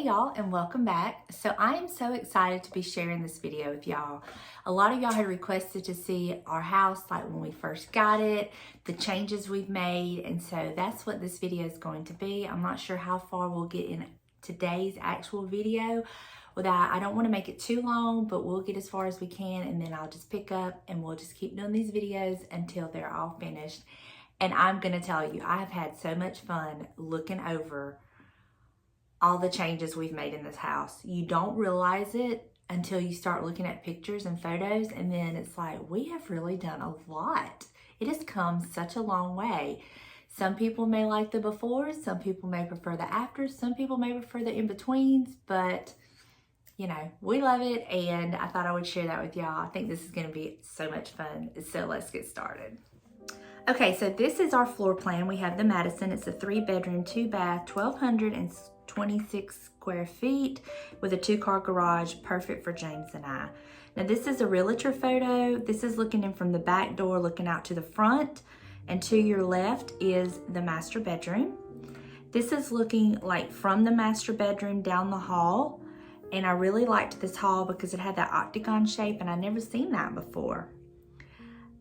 y'all, and welcome back. So I am so excited to be sharing this video with y'all. A lot of y'all had requested to see our house like when we first got it, the changes we've made, and so that's what this video is going to be. I'm not sure how far we'll get in today's actual video. I don't want to make it too long, but we'll get as far as we can, and then I'll just pick up and we'll just keep doing these videos until they're all finished. And I'm gonna tell you, I have had so much fun looking over all the changes we've made in this house. You don't realize it until you start looking at pictures and photos, and then it's like, we have really done a lot. It has come such a long way. Some people may like the befores, some people may prefer the afters, some people may prefer the in-betweens, but you know, we love it, and I thought I would share that with y'all. I think this is gonna be so much fun, so let's get started. Okay, so this is our floor plan. We have the Madison. It's a 3-bedroom, 2-bath, 1,226 square feet with a 2-car garage, perfect for James and I. Now this is a realtor photo. This is looking in from the back door, looking out to the front, and to your left is the master bedroom. This is looking like from the master bedroom down the hall, and I really liked this hall because it had that octagon shape, and I'd never seen that before.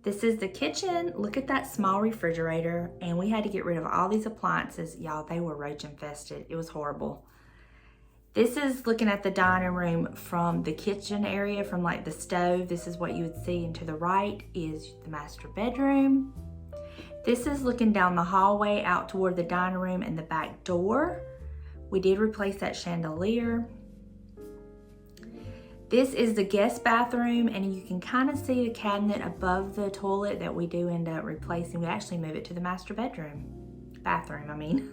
This is the kitchen. Look at that small refrigerator, and we had to get rid of all these appliances. Y'all, they were roach infested. It was horrible. This is looking at the dining room from the kitchen area, from like the stove. This is what you would see, and to the right is the master bedroom. This is looking down the hallway out toward the dining room and the back door. We did replace that chandelier. This is the guest bathroom, and you can kind of see the cabinet above the toilet that we do end up replacing. We actually move it to the master bathroom, I mean.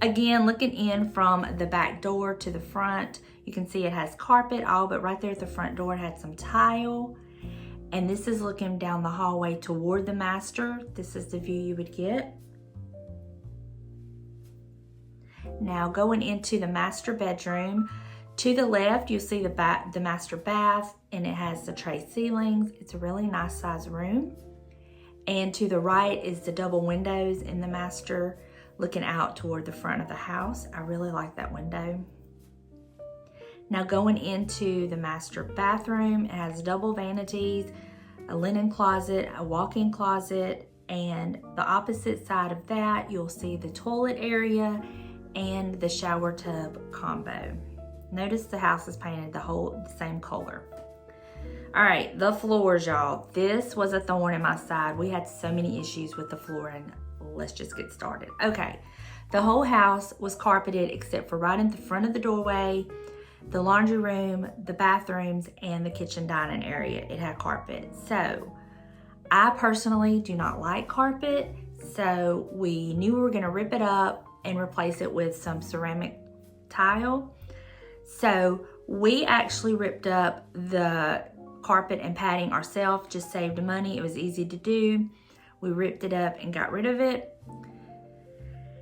Again, looking in from the back door to the front, you can see it has carpet all, but right there at the front door it had some tile. And this is looking down the hallway toward the master. This is the view you would get. Now going into the master bedroom, to the left, you'll see the master bath, and it has the tray ceilings. It's a really nice size room. And to the right is the double windows in the master, looking out toward the front of the house. I really like that window. Now going into the master bathroom, it has double vanities, a linen closet, a walk-in closet, and the opposite side of that, you'll see the toilet area and the shower tub combo. Notice the house is painted the same color. All right, the floors, y'all. This was a thorn in my side. We had so many issues with the flooring. Let's just get started. Okay, the whole house was carpeted except for right in the front of the doorway, the laundry room, the bathrooms, and the kitchen dining area. It had carpet. So I personally do not like carpet, so we knew we were gonna rip it up and replace it with some ceramic tile. So we actually ripped up the carpet and padding ourselves, just saved money. It was easy to do. We ripped it up and got rid of it.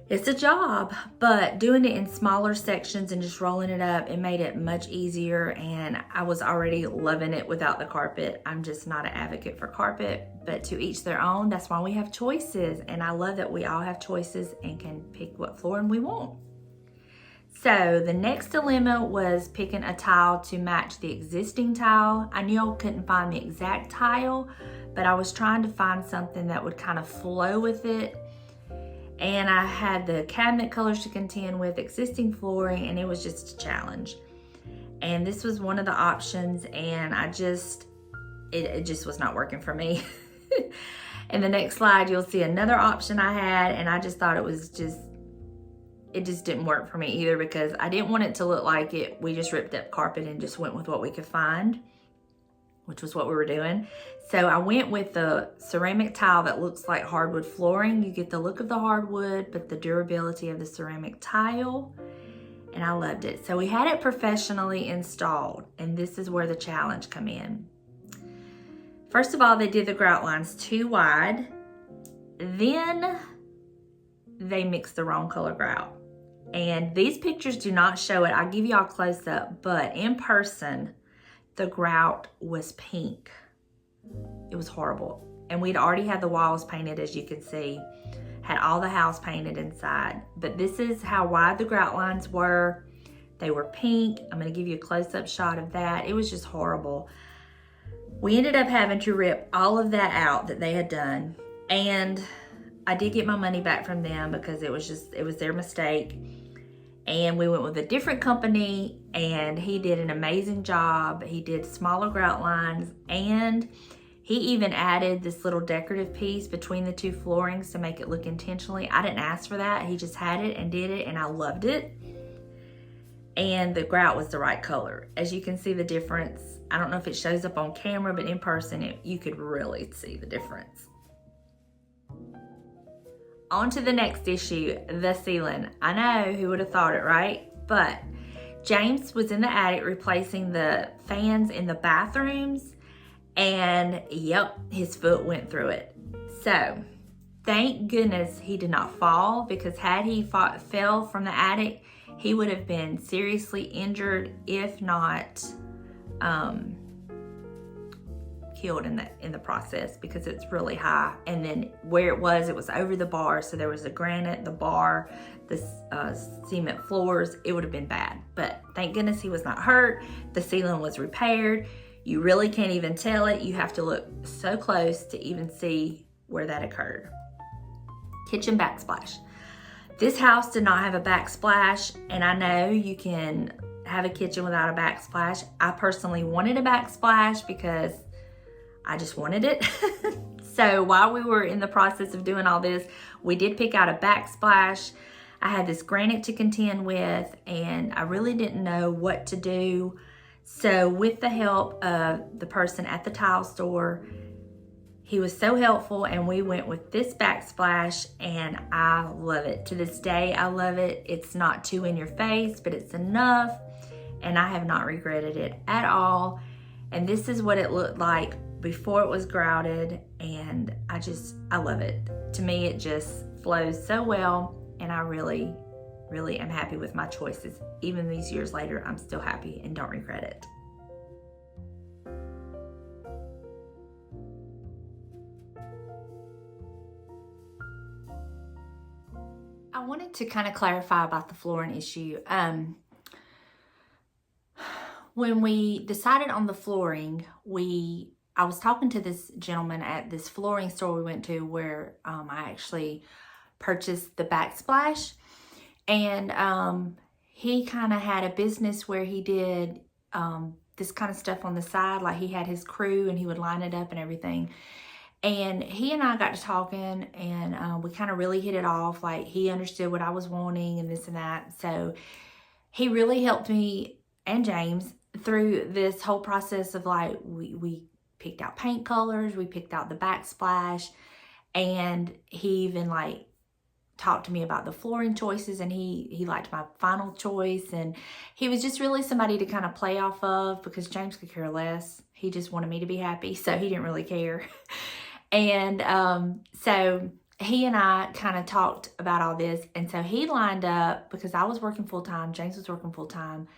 It's a job, but doing it in smaller sections and just rolling it up, it made it much easier, and I was already loving it without the carpet. I'm just not an advocate for carpet, but to each their own. That's why we have choices, and I love that we all have choices and can pick what flooring we want. So the next dilemma was picking a tile to match the existing tile. I knew I couldn't find the exact tile, but I was trying to find something that would kind of flow with it. And I had the cabinet colors to contend with, existing flooring, and it was just a challenge. And this was one of the options, and it just was not working for me. In the next slide, you'll see another option I had, and I just thought it just didn't work for me either, because I didn't want it to look like we just ripped up carpet and just went with what we could find, which was what we were doing. So I went with the ceramic tile that looks like hardwood flooring. You get the look of the hardwood, but the durability of the ceramic tile, and I loved it. So we had it professionally installed, and this is where the challenge come in. First of all, they did the grout lines too wide. Then they mixed the wrong color grout. And these pictures do not show it. I'll give y'all a close up, but in person, the grout was pink. It was horrible. And we'd already had the walls painted, as you can see, had all the house painted inside. But this is how wide the grout lines were. They were pink. I'm gonna give you a close-up shot of that. It was just horrible. We ended up having to rip all of that out that they had done. And I did get my money back from them because it was their mistake. And we went with a different company, and he did an amazing job. He did smaller grout lines, and he even added this little decorative piece between the two floorings to make it look intentionally. I didn't ask for that. He just had it and did it, and I loved it. And the grout was the right color. As you can see the difference. I don't know if it shows up on camera, but in person, you could really see the difference. On to the next issue, the ceiling. I know, who would have thought it, right? But James was in the attic replacing the fans in the bathrooms, and yep, his foot went through it. So thank goodness he did not fall, because had he fell from the attic, he would have been seriously injured, if not killed in the process, because it's really high. And then where it was over the bar, so there was the granite, the bar, the cement floors. It would have been bad, but thank goodness he was not hurt. The ceiling was repaired. You really can't even tell it. You have to look so close to even see where that occurred. Kitchen backsplash. This house did not have a backsplash, and I know you can have a kitchen without a backsplash. I personally wanted a backsplash because I just wanted it. So while we were in the process of doing all this, we did pick out a backsplash. I had this granite to contend with, and I really didn't know what to do. So with the help of the person at the tile store, he was so helpful, and we went with this backsplash, and I love it. To this day, I love it. It's not too in your face, but it's enough, and I have not regretted it at all. And this is what it looked like before it was grouted, and I love it. To me, it just flows so well, and I really, really am happy with my choices. Even these years later, I'm still happy and don't regret it. I wanted to kind of clarify about the flooring issue. When we decided on the flooring, I was talking to this gentleman at this flooring store we went to, where I actually purchased the backsplash. And he kind of had a business where he did this kind of stuff on the side. Like, he had his crew and he would line it up and everything. And he and I got to talking, and we kind of really hit it off. Like, he understood what I was wanting and this and that. So he really helped me and James through this whole process of, like, we picked out paint colors, we picked out the backsplash, and he even like talked to me about the flooring choices, and he liked my final choice. And he was just really somebody to kind of play off of, because James could care less. He just wanted me to be happy, so he didn't really care. And so he and I kind of talked about all this, and so he lined up, because I was working full-time, James was working full-time.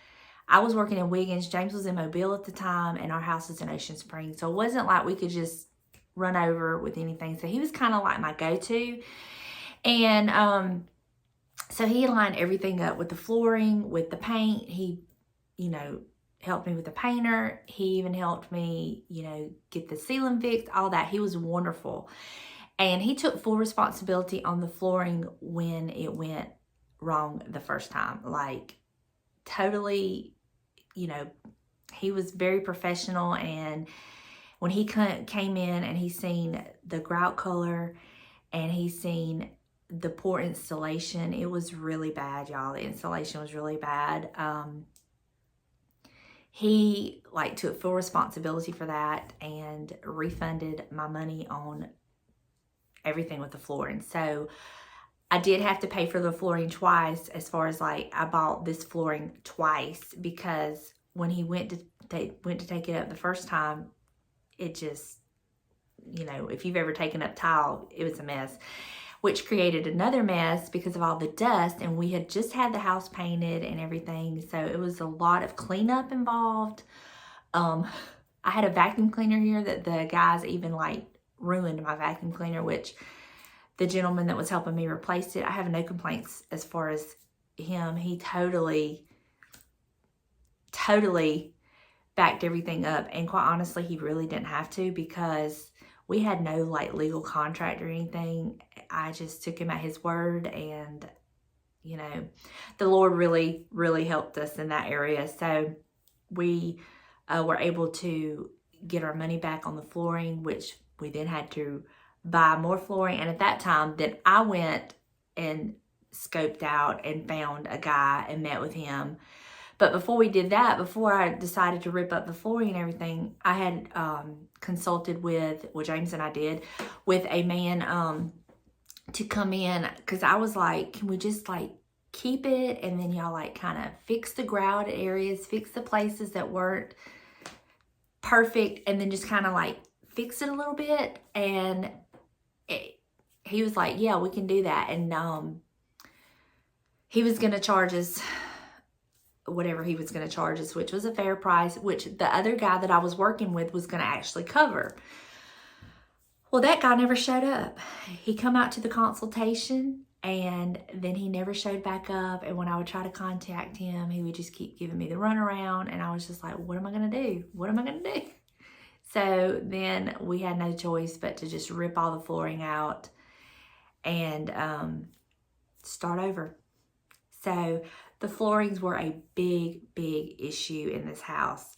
I was working in Wiggins, James was in Mobile at the time, and our house was in Ocean Springs. So it wasn't like we could just run over with anything. So he was kind of like my go-to. And so he lined everything up with the flooring, with the paint. He, helped me with the painter. He even helped me, get the ceiling fixed, all that. He was wonderful. And he took full responsibility on the flooring when it went wrong the first time. Like, totally, he was very professional. And when he came in and he seen the grout color and he seen the poor installation, it was really bad, y'all. The installation was really bad. He took full responsibility for that and refunded my money on everything with the flooring. So I did have to pay for the flooring twice, as far as I bought this flooring twice, because when he went to take it up the first time, it just, if you've ever taken up tile, it was a mess, which created another mess because of all the dust. And we had just had the house painted and everything, so it was a lot of cleanup involved. I had a vacuum cleaner here that the guys even ruined my vacuum cleaner, which the gentleman that was helping me replace it, I have no complaints as far as him. He totally totally backed everything up. And quite honestly, he really didn't have to, because we had no like legal contract or anything. I just took him at his word, and you know, the Lord really, really helped us in that area. So we were able to get our money back on the flooring, which we then had to buy more flooring. And at that time, then I went and scoped out and found a guy and met with him. But before we did that, before I decided to rip up the flooring and everything, I had consulted with, well, James and I did, with a man to come in, because I was like, can we just like keep it, and then y'all like kind of fix the grout areas, fix the places that weren't perfect, and then just kind of like fix it a little bit. And he was like, yeah, we can do that. And he was going to charge us whatever he was going to charge us, which was a fair price, which the other guy that I was working with was going to actually cover. Well, that guy never showed up. He come out to the consultation, and then he never showed back up. And when I would try to contact him, he would just keep giving me the runaround. And I was just like, what am I going to do? What am I going to do? So then we had no choice but to just rip all the flooring out and start over. So the floorings were a big, big issue in this house.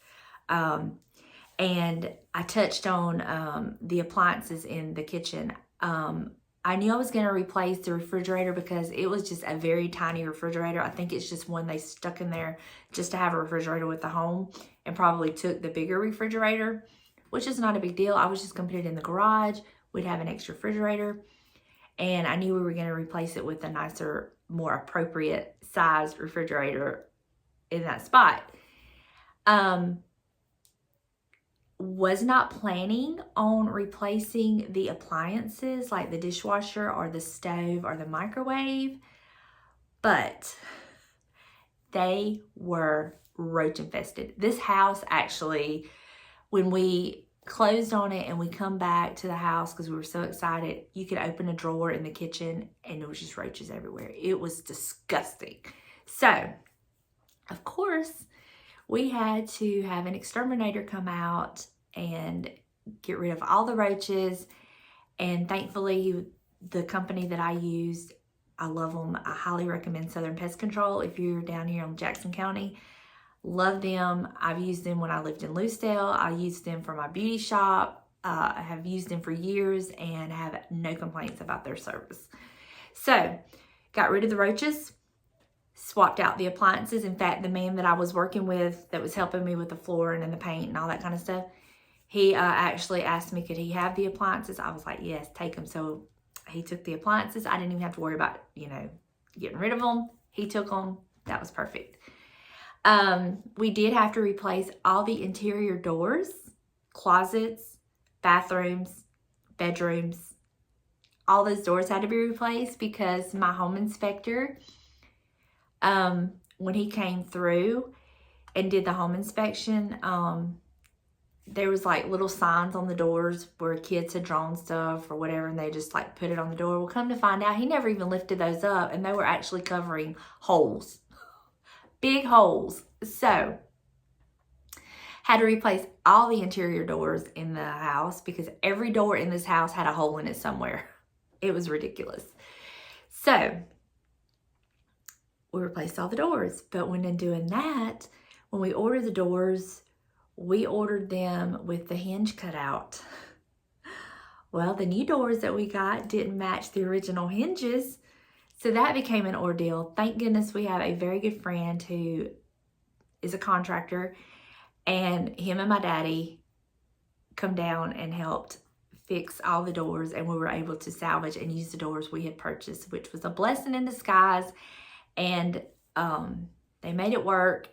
And I touched on the appliances in the kitchen. I knew I was going to replace the refrigerator because it was just a very tiny refrigerator. I think it's just one they stuck in there just to have a refrigerator with the home, and probably took the bigger refrigerator, which is not a big deal. I was just going to put it in the garage. We'd have an extra refrigerator. And I knew we were going to replace it with a nicer, more appropriate sized refrigerator in that spot. Was not planning on replacing the appliances like the dishwasher or the stove or the microwave, but they were roach infested. This house actually, when we closed on it and we come back to the house because we were so excited, you could open a drawer in the kitchen and there was just roaches everywhere. It was disgusting. So, of course, we had to have an exterminator come out and get rid of all the roaches. And thankfully, the company that I used, I love them. I highly recommend Southern Pest Control if you're down here in Jackson County. Love them. I've used them when I lived in Lucedale. I used them for my beauty shop. I have used them for years and have no complaints about their service. So, got rid of the roaches, swapped out the appliances. In fact, the man that I was working with that was helping me with the flooring and the paint and all that kind of stuff, he actually asked me, could he have the appliances? I was like, yes, take them. So he took the appliances. I didn't even have to worry about, getting rid of them. He took them. That was perfect. We did have to replace all the interior doors, closets, bathrooms, bedrooms. All those doors had to be replaced because my home inspector, when he came through and did the home inspection, there was like little signs on the doors where kids had drawn stuff or whatever, and they just like put it on the door. Well, come to find out, he never even lifted those up, and they were actually covering holes. Big holes. So, had to replace all the interior doors in the house because every door in this house had a hole in it somewhere. It was ridiculous. So, we replaced all the doors. But when in doing that, when we ordered the doors, we ordered them with the hinge cut out. Well, the new doors that we got didn't match the original hinges. So that became an ordeal. Thank goodness we have a very good friend who is a contractor, and him and my daddy come down and helped fix all the doors, and we were able to salvage and use the doors we had purchased, which was a blessing in disguise. And they made it work,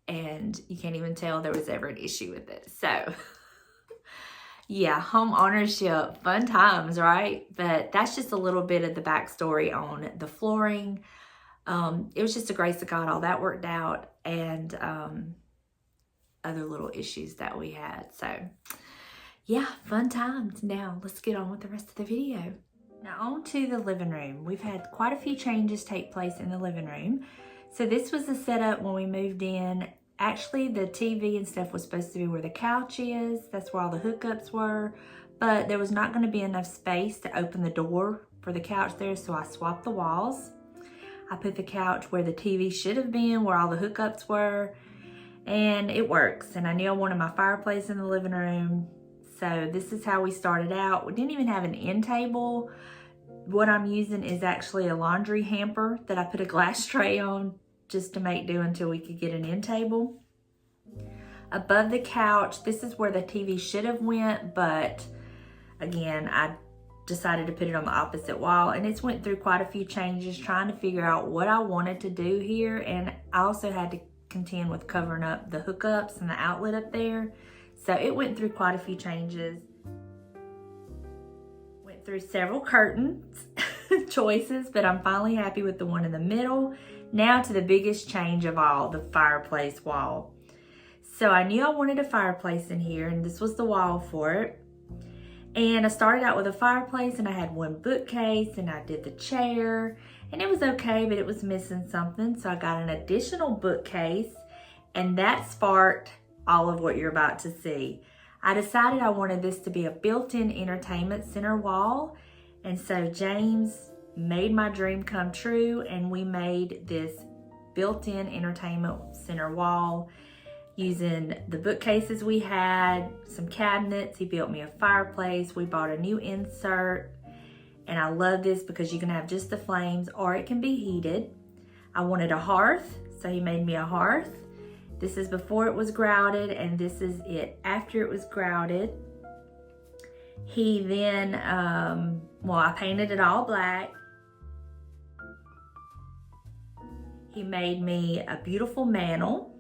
and you can't even tell there was ever an issue with it. So yeah, home ownership, fun times, right? But that's just a little bit of the backstory on the flooring. It was just the grace of God, all that worked out, and other little issues that we had. So yeah, fun times. Now let's get on with the rest of the video. Now on to the living room. We've had quite a few changes take place in the living room. So this was the setup when we moved in Actually, the TV and stuff was supposed to be where the couch is. That's where all the hookups were. But there was not going to be enough space to open the door for the couch there, so I swapped the walls. I put the couch where the TV should have been, where all the hookups were, and it works. And I knew I wanted my fireplace in the living room, so this is how we started out. We didn't even have an end table. What I'm using is actually a laundry hamper that I put a glass tray on just to make do until we could get an end table. Above the couch, this is where the TV should have went, but again, I decided to put it on the opposite wall, and it's went through quite a few changes trying to figure out what I wanted to do here. And I also had to contend with covering up the hookups and the outlet up there. So it went through quite a few changes. Went through several curtains choices, but I'm finally happy with the one in the middle. Now to the biggest change of all, the fireplace wall. So I knew I wanted a fireplace in here, and this was the wall for it. And I started out with a fireplace, and I had one bookcase, and I did the chair, and it was okay, but it was missing something. So I got an additional bookcase, and that sparked all of what you're about to see. I decided I wanted this to be a built-in entertainment center wall, and so James made my dream come true, and we made this built-in entertainment center wall using the bookcases we had, some cabinets. He built me a fireplace. We bought a new insert, and I love this because you can have just the flames or it can be heated. I wanted a hearth, so he made me a hearth. This is before it was grouted, and this is it after it was grouted. He then, I painted it all black. He made me a beautiful mantle.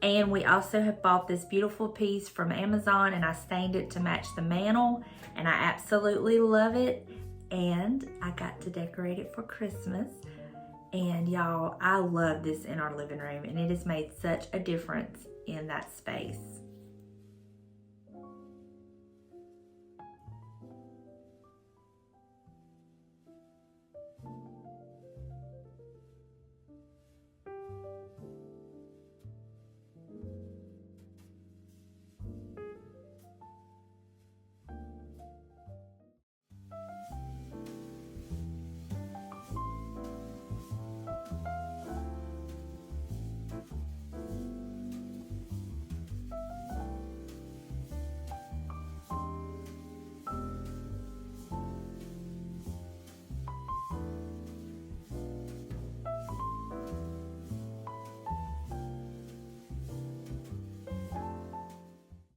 And we also have bought this beautiful piece from Amazon, and I stained it to match the mantle, and I absolutely love it. And I got to decorate it for Christmas. And y'all, I love this in our living room, and it has made such a difference in that space.